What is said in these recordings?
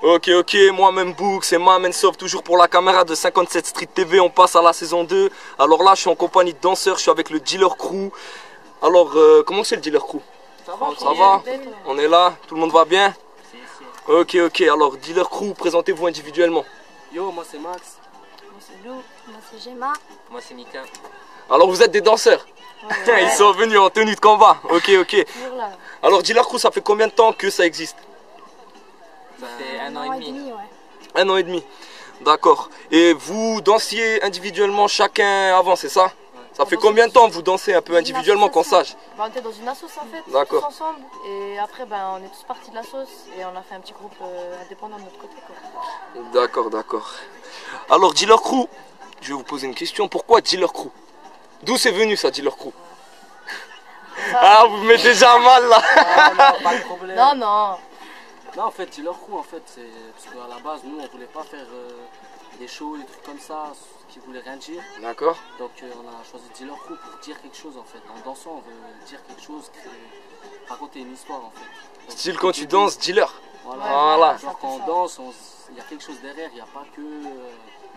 Ok, moi-même Book, c'est Mamensoft, toujours pour la caméra de 57 Street TV, on passe à la saison 2. Alors là, je suis en compagnie de danseurs, je suis avec le Dealer Crew. Alors, comment c'est le Dealer Crew? Ça va, Ça va? On est là, tout le monde va bien? Ok, alors Dealer Crew, présentez-vous individuellement. Yo, moi c'est Max. Moi c'est Lou, moi c'est Gemma. Moi c'est Mika. Alors vous êtes des danseurs? Ouais. Ils sont venus en tenue de combat, ok. Toujours là. Alors Dealer Crew, ça fait combien de temps que ça existe? Ça fait un an et demi. Ouais. 1 an et demi, d'accord. Et vous dansiez individuellement chacun avant, c'est ça? Ça fait combien de temps vous dansez un peu individuellement qu'on sache? On était dans une assoce en fait, D'accord. tous ensemble. Et après, on est tous partis de l'assoce et on a fait un petit groupe indépendant de notre côté. D'accord. Alors Dealer Crew, je vais vous poser une question. Pourquoi Dealer Crew? D'où c'est venu ça, Dealer Crew? Ah, vous me mettez déjà mal là. Non, pas de problème. Non. Non, en fait, Dealer Crew, en fait, c'est parce qu'à la base, nous, on voulait pas faire des shows, des trucs comme ça, qui voulaient rien dire. D'accord. Donc, on a choisi Dealer Crew pour dire quelque chose, en fait. En dansant, on veut dire quelque chose, raconter une histoire, en fait. Donc, Style quand tu danses, dealer. Voilà. Genre quand on danse, il y a quelque chose derrière, il n'y a pas que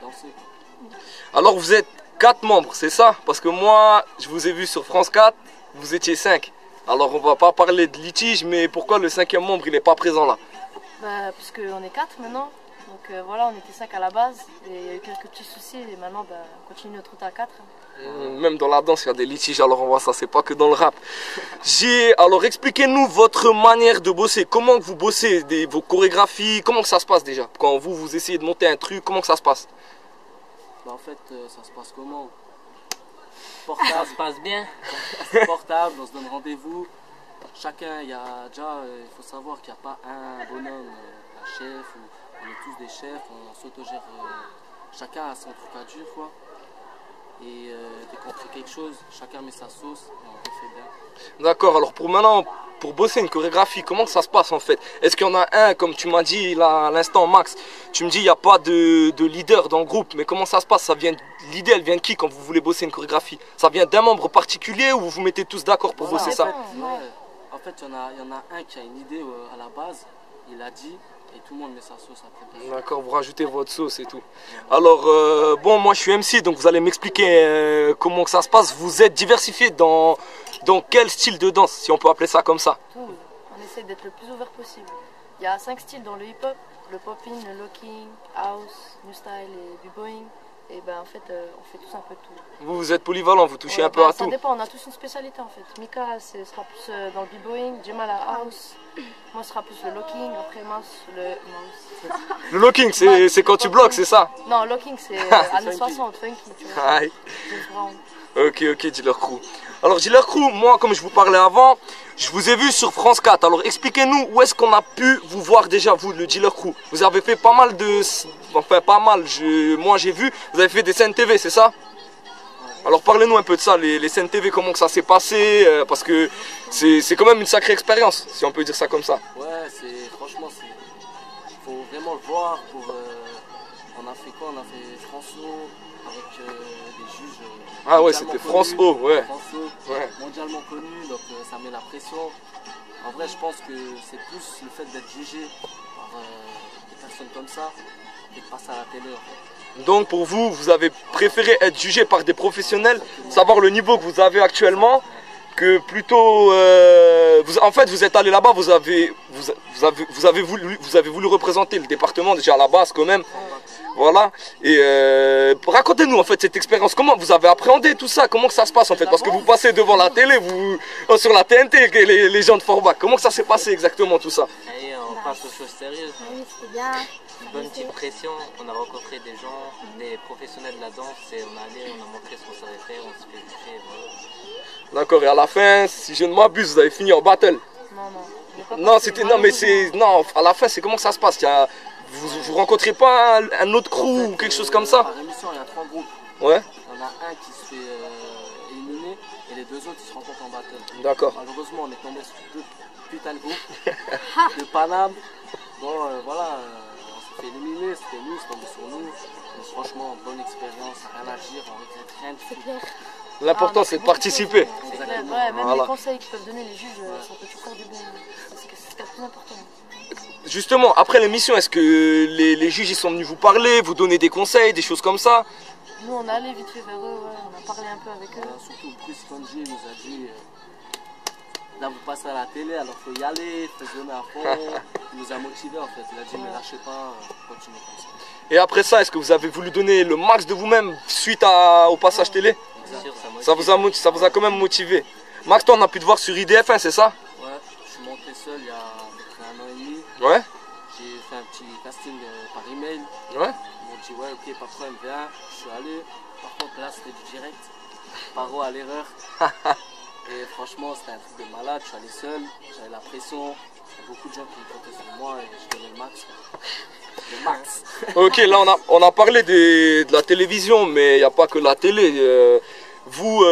danser. Alors vous êtes 4 membres, c'est ça? Parce que moi, je vous ai vu sur France 4, vous étiez 5. Alors on va pas parler de litige, mais pourquoi le 5e membre il n'est pas présent là? Parce qu'on est 4 maintenant. Donc voilà, on était 5 à la base. Et il y a eu quelques petits soucis. Et maintenant, on continue notre route à 4. Même dans la danse, il y a des litiges, alors on voit ça, c'est pas que dans le rap. Alors expliquez-nous votre manière de bosser. Comment vous bossez, vos chorégraphies, comment que ça se passe déjà? Quand vous essayez de monter un truc, comment que ça se passe? En fait, ça se passe comment? Ça Portable, se passe bien. portable, on se donne rendez-vous. Chacun, il faut savoir qu'il n'y a pas un bonhomme, un chef, on est tous des chefs, on s'autogère, chacun a son truc à dire, quoi. Et dès qu'on fait quelque chose, chacun met sa sauce et on le fait bien. D'accord, alors pour bosser une chorégraphie, comment ça se passe en fait? Est-ce qu'il y en a un, comme tu m'as dit là à l'instant Max, tu me dis il n'y a pas de leader dans le groupe, mais comment ça se passe? L'idée elle vient de qui quand vous voulez bosser une chorégraphie? Ça vient d'un membre particulier ou vous vous mettez tous d'accord pour bosser ça? En fait, il y en a un qui a une idée à la base, il a dit, et tout le monde met sa sauce après. D'accord, vous rajoutez votre sauce et tout. Alors, bon, moi je suis MC, donc vous allez m'expliquer comment que ça se passe. Vous êtes diversifié dans quel style de danse, si on peut appeler ça comme ça? Tout. On essaie d'être le plus ouvert possible. Il y a 5 styles dans le hip-hop, le popping, le locking, house, new style et b-boying. Et en fait, on fait tous un peu de tout. Vous êtes polyvalent, vous touchez un peu à tout. Ça dépend, on a tous une spécialité en fait. Mika sera plus dans le b-boying, Gemma la house, moi ce sera plus le locking, après Le locking, c'est quand tu bloques, c'est ça? Non, locking c'est années 60, funky, tu vois. Aïe. Ok, Dealer Crew. Alors Dealer Crew, moi comme je vous parlais avant, je vous ai vu sur France 4. Alors expliquez-nous où est-ce qu'on a pu vous voir déjà, vous, le Dealer Crew. Vous avez fait pas mal de... Enfin pas mal, moi j'ai vu, vous avez fait des scènes TV, c'est ça? Alors parlez-nous un peu de ça, les scènes TV, comment que ça s'est passé, parce que c'est quand même une sacrée expérience, si on peut dire ça comme ça. Ouais, franchement, faut vraiment le voir. On a fait quoi? On a fait France O avec des juges. Ah ouais, c'était France O, ouais. France O, Ouais. mondialement connu, donc ça met la pression. En vrai, je pense que c'est plus le fait d'être jugé par des personnes comme ça et de passer à la télé. En fait. Donc pour vous, vous avez préféré être jugé par des professionnels, savoir le niveau que vous avez actuellement, que plutôt... en fait, vous êtes allé là-bas, vous avez voulu représenter le département déjà à la base quand même. Voilà. Et racontez-nous en fait cette expérience. Comment vous avez appréhendé tout ça? Comment que ça se passe en fait? Parce que vous passez devant la télé, sur la TNT, les gens de Forbach. Comment que ça s'est passé exactement tout ça? Allez, on passe aux choses sérieuses. Oui, c'était bien. Une bonne petite pression. On a rencontré des gens, des professionnels de la danse et on a montré ce qu'on savait faire, on s'est fait juger. Voilà. D'accord. Et à la fin, si je ne m'abuse, vous avez fini en battle. Non, à la fin, c'est comment que ça se passe? Vous rencontrez pas un autre crew ou quelque chose comme ça? Par émission, il y a 3 groupes. Ouais. Il y en a un qui se fait éliminer et les 2 autres ils se rencontrent en battle. D'accord. Malheureusement, on est tombé sur 2 putains de groupes de Paname. Bon, voilà, on s'est fait éliminer, c'était nous, c'est tombé sur nous. Mais franchement, bonne expérience, rien à dire, on regrette rien du tout. L'important, c'est de participer. C'est clair, ouais, même Voilà. les conseils que peuvent donner les juges, ça peut toujours faire du bien. C'est ce qui est le plus important. justement, après l'émission, est-ce que les juges ils sont venus vous parler, vous donner des conseils, des choses comme ça? Nous, on est allé vite fait vers eux, ouais, on a parlé un peu avec eux. Surtout Chris Kanji nous a dit là vous passez à la télé, alors faut y aller, faut donner à fond. Il nous a motivés en fait. Il a dit mais lâchez pas, continuez comme ça. Et après ça, est-ce que vous avez voulu donner le max de vous-même suite au passage télé? Bien sûr, Ça vous a quand même motivé. Max, toi on a pu te voir sur IDF1, c'est ça? Ouais, je suis monté seul il y a à peu près 1 an et demi. Ouais. J'ai fait un petit casting par email. Ouais. Ils m'ont dit ouais ok pas de problème, viens. Je suis allé. Par contre là c'était du direct. Paro à l'erreur. Et franchement c'était un truc de malade, je suis allé seul, j'avais la pression. Il y a beaucoup de gens qui comptaient sur moi et je donnais le max. Le max. Ok, là on a parlé de la télévision, mais il n'y a pas que la télé. Vous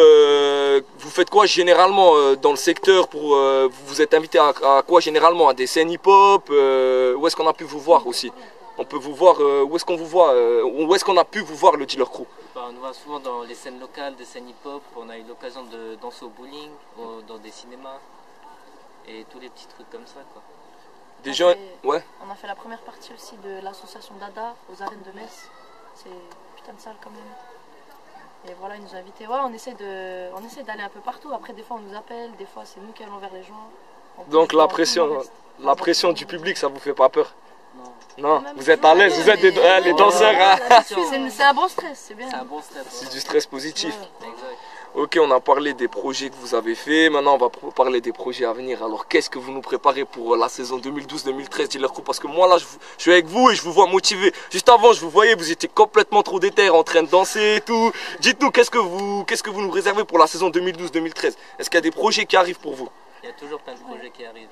faites quoi généralement dans le secteur pour vous êtes invité à quoi généralement? À des scènes hip-hop? Où est-ce qu'on a pu vous voir aussi? On peut vous voir, où est-ce qu'on vous voit? Où est-ce qu'on a pu vous voir le Dealer Crew? On nous voit souvent dans les scènes locales, des scènes hip-hop. On a eu l'occasion de danser au bowling, dans des cinémas et tous les petits trucs comme ça, quoi. Des gens, ouais. On a fait la première partie aussi de l'association Dada aux arènes de Metz. C'est putain de salle quand même. Et voilà, ils nous ont invités. Ouais, on essaie d'aller un peu partout. Après, des fois, on nous appelle, des fois, c'est nous qui allons vers les gens. Donc la pression du public, ça vous fait pas peur? Non. Non, vous êtes à l'aise, vous êtes les danseurs. Hein. C'est un bon stress, c'est bien. C'est un bon stress. C'est du stress positif. Ouais. Exact. Ok, on a parlé des projets que vous avez fait. Maintenant, on va parler des projets à venir. Alors, qu'est-ce que vous nous préparez pour la saison 2012-2013 Dealer Crew? Parce que moi, là, je suis avec vous et je vous vois motivé. Juste avant, je vous voyais, vous étiez complètement trop déter, en train de danser et tout. Dites-nous, qu'est-ce que vous nous réservez pour la saison 2012-2013? Est-ce qu'il y a des projets qui arrivent pour vous? Il y a toujours plein de projets qui arrivent.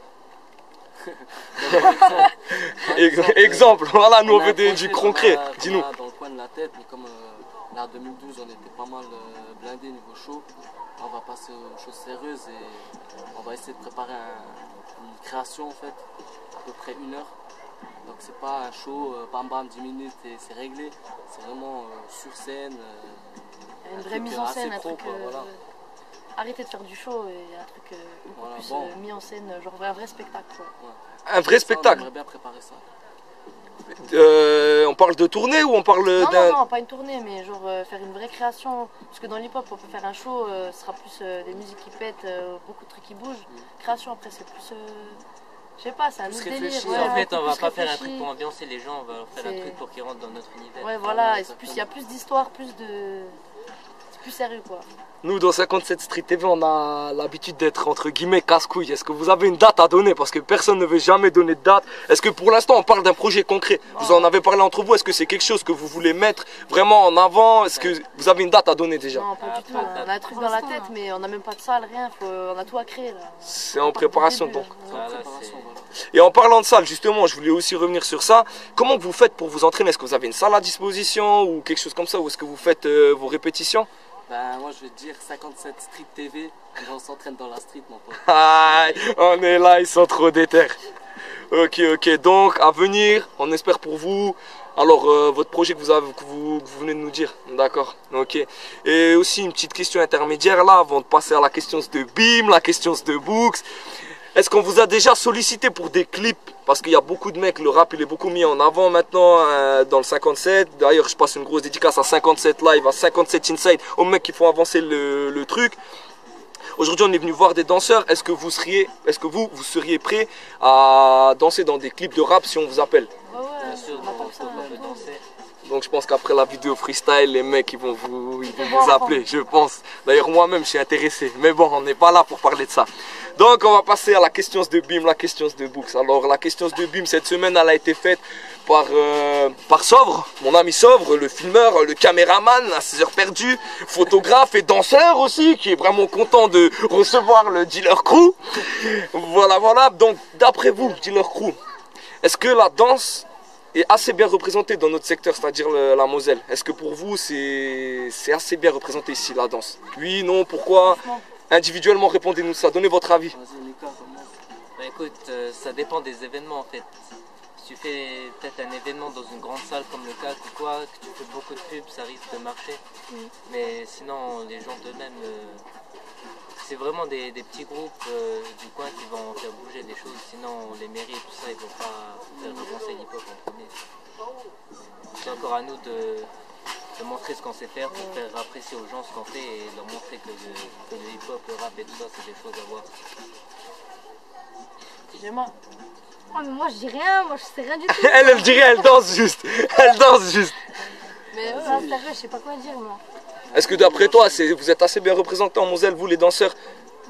Exemple, voilà, nous on a veut un projet du concret. Dis-nous. Dans le coin de la tête, mais comme là en 2012 on était pas mal blindés niveau show, on va passer aux choses sérieuses et on va essayer de préparer une création en fait, à peu près 1 heure. Donc c'est pas un show bam bam 10 minutes et c'est réglé, c'est vraiment sur scène. Une un vraie truc mise en assez scène, un pro, truc. quoi, voilà. Arrêtez de faire du show et un truc beaucoup Voilà, plus bon. mis en scène, genre un vrai spectacle. Quoi. Un vrai Ça, spectacle. On aimerait bien préparer ça. On parle de tournée ou on parle Non, pas une tournée, mais genre faire une vraie création. Parce que dans l'hip-hop, on peut faire un show, ce sera plus des musiques qui pètent, beaucoup de trucs qui bougent. Création, après, c'est plus. Je sais pas, c'est un Plus autre délire. réfléchi. Ouais, En fait, beaucoup on va plus pas faire un réfléchi. truc pour ambiancer les gens, on va leur faire un C'est- truc pour qu'ils rentrent dans notre univers. Ouais, voilà, et exactement. il y a plus d'histoire, plus de. C'est plus sérieux, quoi. Nous, dans 57 Street TV, on a l'habitude d'être entre guillemets casse-couille. Est-ce que vous avez une date à donner? Parce que personne ne veut jamais donner de date. Est-ce que pour l'instant, on parle d'un projet concret? Vous en avez parlé entre vous. Est-ce que c'est quelque chose que vous voulez mettre vraiment en avant? Est-ce que vous avez une date à donner déjà? Non, pas Ah, du tout. pas de On a un truc dans la tête, mais on n'a même pas de salle, rien. On a tout à créer, là. C'est en préparation donc. C'est en Voilà, préparation, c'est- voilà. Et en parlant de salle, justement, je voulais aussi revenir sur ça. Comment vous faites pour vous entraîner? Est-ce que vous avez une salle à disposition ou quelque chose comme ça? Ou est-ce que vous faites vos répétitions? Ben moi je vais te dire 57 Street TV, on s'entraîne dans la street mon pote. Aïe, on est là, ils sont trop déter. Ok, donc à venir, on espère pour vous. Alors, votre projet que vous venez de nous dire, d'accord, ok. Et aussi une petite question intermédiaire là, avant de passer à la question de BIM, la question de Books. Est-ce qu'on vous a déjà sollicité pour des clips? Parce qu'il y a beaucoup de mecs, le rap il est beaucoup mis en avant maintenant dans le 57. D'ailleurs, je passe une grosse dédicace à 57 Live, à 57 Inside, aux mecs qui font avancer le truc. Aujourd'hui, on est venu voir des danseurs. Est-ce que vous seriez prêt à danser dans des clips de rap si on vous appelle? Bien sûr, on attend que ça. on peut danser. Donc je pense qu'après la vidéo freestyle, les mecs ils vont vous voir, appeler, je pense. D'ailleurs moi-même je suis intéressé. Mais bon, on n'est pas là pour parler de ça. Donc on va passer à la question de BIM, la question de Books. Alors la question de BIM cette semaine elle a été faite par Sovre, mon ami Sovre, le filmeur, le caméraman à 6 heures perdues, photographe et danseur aussi, qui est vraiment content de recevoir le Dealer Crew. Voilà. Donc d'après vous, Dealer Crew, est-ce que la danse est assez bien représentée dans notre secteur, c'est-à-dire la Moselle? Est-ce que pour vous c'est assez bien représenté ici la danse? Oui, non, pourquoi? Individuellement répondez-nous ça, donnez votre avis. Vas-y Mika, commence. Bah, écoute, ça dépend des événements en fait. Si tu fais peut-être un événement dans une grande salle comme le CAC ou quoi, que tu fais beaucoup de pubs, ça risque de marcher. Oui. Mais sinon, les gens d'eux-mêmes, c'est vraiment des petits groupes du coin qui vont faire bouger des choses. Sinon, les mairies et tout ça, ils vont pas faire avancer l'hip-hop en premier. C'est encore à nous de montrer ce qu'on sait faire pour faire apprécier aux gens ce qu'on fait et leur montrer que le hip-hop, le rap et tout ça, c'est des choses à voir. Gemma. Oh, mais moi je dis rien, moi je sais rien du tout. Elle dit rien, elle danse juste. Elle danse juste. Mais Ah, sérieux, je sais pas quoi dire moi. Est-ce que d'après toi, vous êtes assez bien représentés en Moselle, vous les danseurs?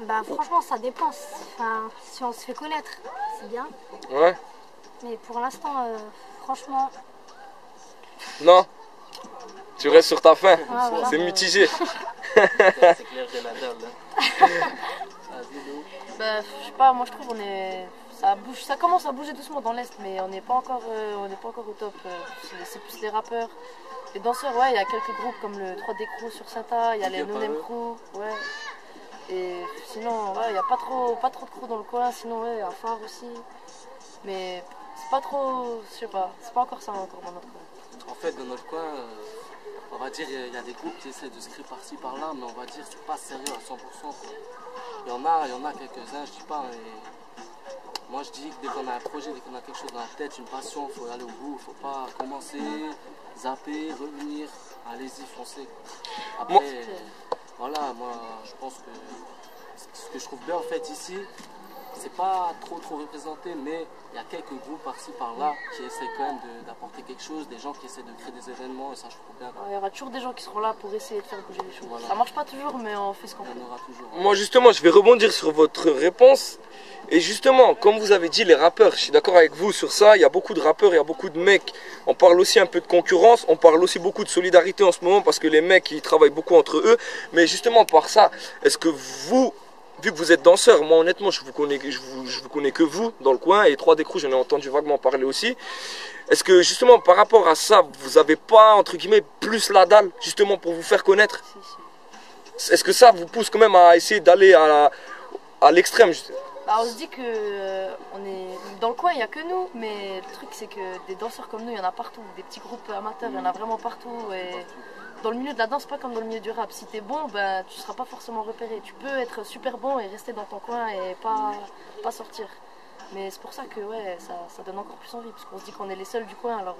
Bah franchement ça dépend. Enfin, si on se fait connaître, c'est bien. Ouais. Mais pour l'instant, franchement, Non? Tu restes sur ta faim? ah, voilà. C'est mitigé. C'est clair, j'ai la dalle. Hein. bah, je sais pas, moi je trouve ça bouge, ça commence à bouger doucement dans l'Est, mais on n'est pas encore au top. C'est plus les rappeurs. Les danseurs, ouais, il y a quelques groupes comme le 3D Crew sur Sata, il y a les No Name Crew, ouais. Et sinon, ouais, il n'y a pas trop de crew dans le coin, sinon, ouais, à Phare aussi. Mais c'est pas trop, je sais pas, c'est pas encore ça encore dans notre coin. En fait, dans notre coin, on va dire il y a des groupes qui essaient de se créer par-ci par-là, mais on va dire c'est pas sérieux à 100%. Quoi. Il y en a quelques-uns, je dis pas. Et moi je dis que dès qu'on a un projet, dès qu'on a quelque chose dans la tête, une passion, il faut aller au bout, il faut pas commencer, zapper, revenir, allez-y, foncez. Après, voilà, moi je pense que ce que je trouve bien en fait ici, c'est pas trop représenté, mais il y a quelques groupes par-ci par-là qui essaient quand même d'apporter quelque chose, des gens qui essaient de créer des événements, et ça je trouve bien. Il y aura toujours des gens qui seront là pour essayer de faire bouger les choses. Voilà. Ça marche pas toujours, mais on fait ce qu'on peut. Il y en aura toujours. Moi justement, je vais rebondir sur votre réponse. Et justement, comme vous avez dit, les rappeurs, je suis d'accord avec vous sur ça. Il y a beaucoup de rappeurs, il y a beaucoup de mecs. On parle aussi un peu de concurrence, on parle aussi beaucoup de solidarité en ce moment parce que les mecs, ils travaillent beaucoup entre eux. Mais justement, par ça, est-ce que vous, vu que vous êtes danseur, moi honnêtement, je vous connais que vous dans le coin, et 3D Crew, j'en ai entendu vaguement parler aussi. Est-ce que justement, par rapport à ça, vous n'avez pas, entre guillemets, plus la dalle, justement, pour vous faire connaître? Si. Est-ce que ça vous pousse quand même à essayer d'aller à l'extrême? Bah, on se dit que on est dans le coin, il n'y a que nous, mais le truc c'est que des danseurs comme nous, il y en a partout, des petits groupes amateurs, il y en a vraiment partout. Et dans le milieu de la danse, pas comme dans le milieu du rap. Si t'es bon, ben tu seras pas forcément repéré. Tu peux être super bon et rester dans ton coin et pas sortir. Mais c'est pour ça que ouais, ça donne encore plus envie, parce qu'on se dit qu'on est les seuls du coin, alors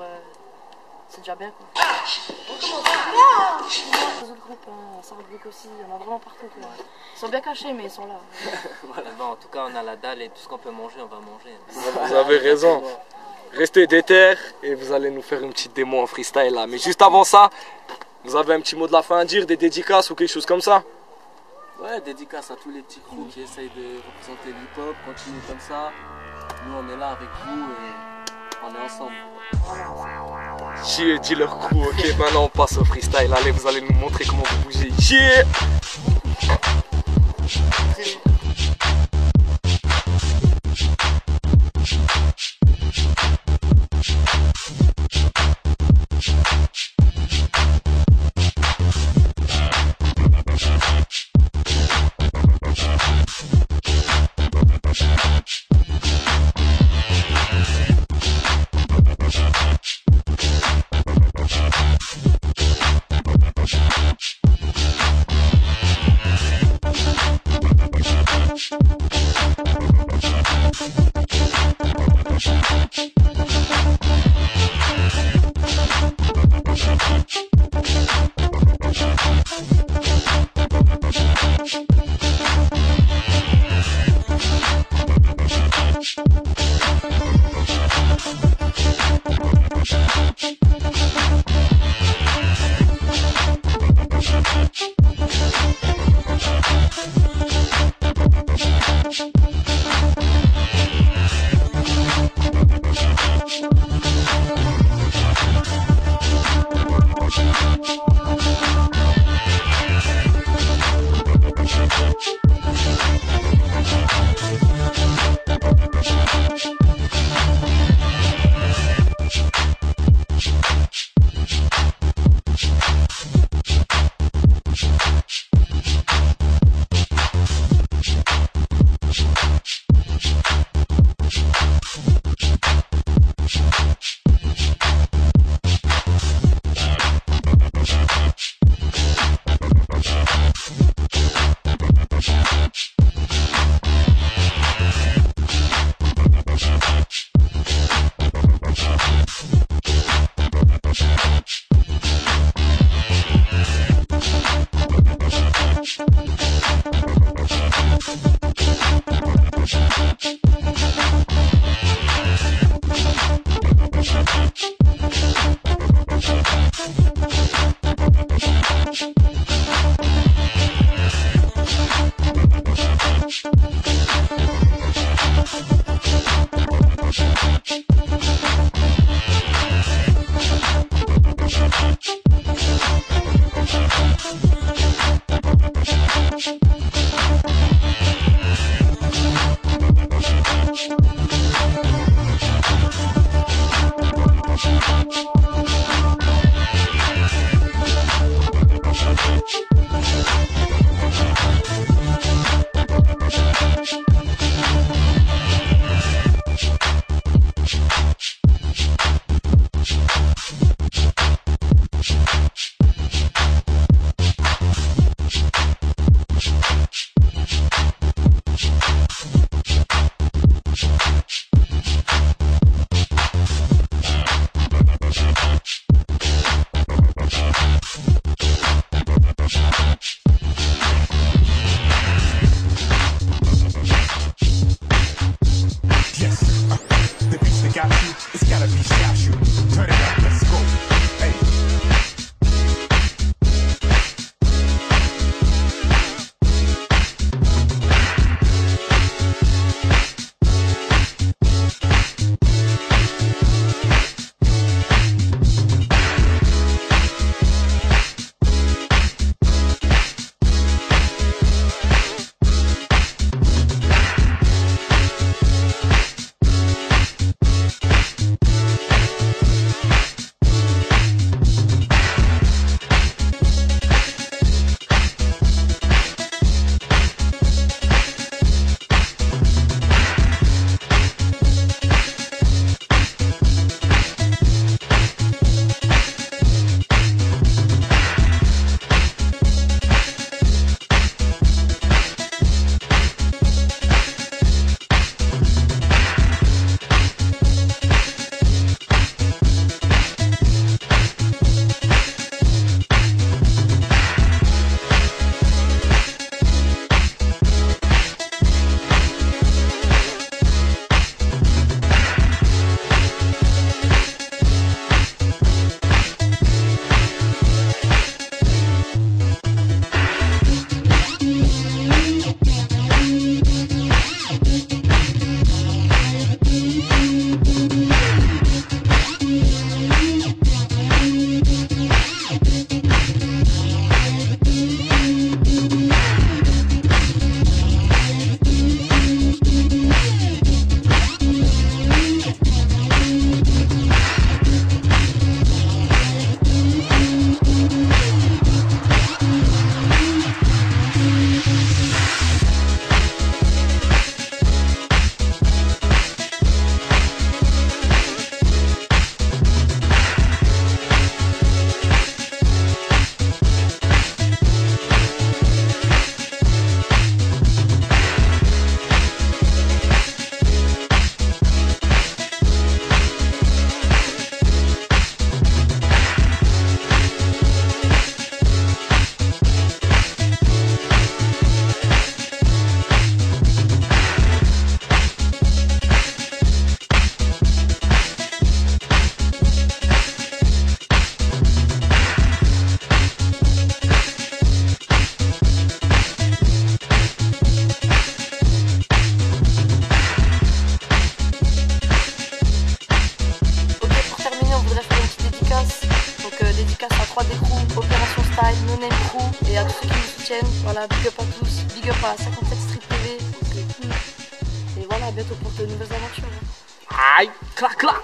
c'est déjà bien quoi. Les autres groupes, ça regroupe aussi, il y en a vraiment partout quoi. Ils sont bien cachés mais ils sont là. Voilà, bon, en tout cas, on a la dalle et tout ce qu'on peut manger, on va manger. Vous avez raison. Restez déter et vous allez nous faire une petite démo en freestyle là. Mais juste avant ça, vous avez un petit mot de la fin à dire, des dédicaces ou quelque chose comme ça? Ouais, dédicace à tous les petits crews qui essayent de représenter l'hip-hop, continuez comme ça. Nous on est là avec vous et on est ensemble. Chier, dis leur crew, ok, maintenant on passe au freestyle. Allez, vous allez nous montrer comment vous bougez. Chier! Style, No Name Crew et à tous ceux qui nous soutiennent. Voilà, big up à tous, big up à 57 Street TV. Et voilà, à bientôt pour de nouvelles aventures. Aïe, clac, clac.